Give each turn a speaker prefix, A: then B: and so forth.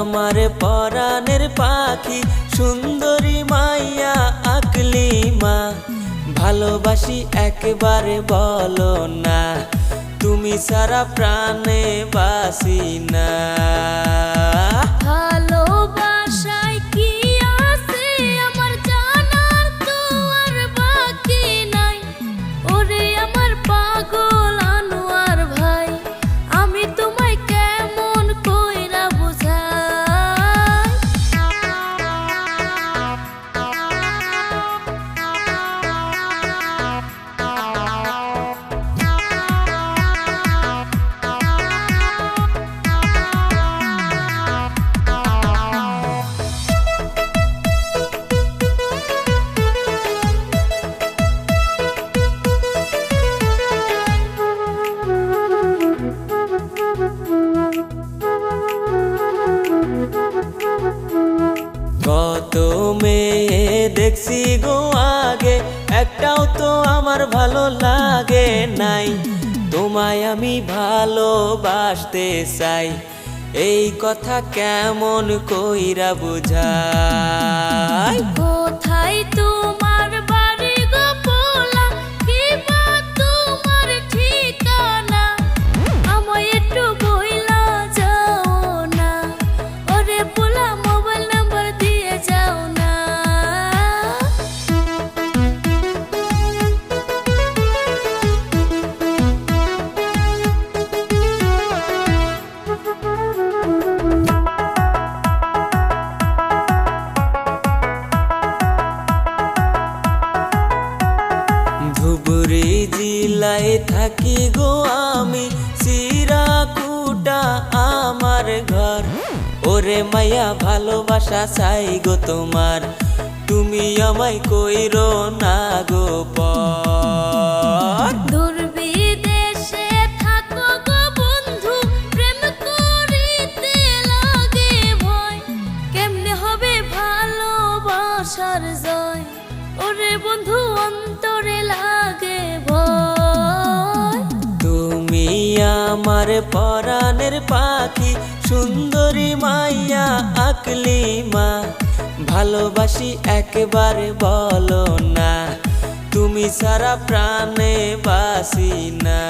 A: আমার পরাণের পাখি সুন্দরী মাইয়া আকলিমা, ভালোবাসি একবারে বলো না, তুমি সারা প্রাণে বাসি না।
B: ভালোবাসায় কি আছে আমার জানার তো আর বাকি নাই। ওরে আমার পাগল আনোয়ার ভাই, আমি তোমায় কেমন কইরা বুঝাই।
A: কত মেয়ে দেখছি গো আগে, একটাও তো আমার ভালো লাগে নাই। তোমায় আমি ভালোবাসতে চাই, এই কথা কেমন কইরা বুঝাই।
B: কোথায় তোমার বাড়ি গো পোলা, কি বা তোমার ঠিকানা, আমায় একটু বইলা যাও না। ওরে পোলা মোবাইল নাম্বার দিয়ে যাও না।
A: ধুবুরি জেলায় থাকি গো আমি, চিরাকুটা আমার ঘর। ওরে মাইয়া ভালোবাসা চাই গো তোমার, তুমি আমায় কইরো না গো পর।
B: দূরবিদেশে থাকো গো বন্ধু, প্রেম করিতে লাগে ভয়, কেমনে হবে ভালোবাসার জয়। ওরে বন্ধু অন্তরে লাগে ভয়।
A: তুমি আমার পরাণের পাখি সুন্দরী মাইয়া আকলিমা, ভালোবাসি একবারে বলো না, তুমি সারা প্রাণে বাসি না।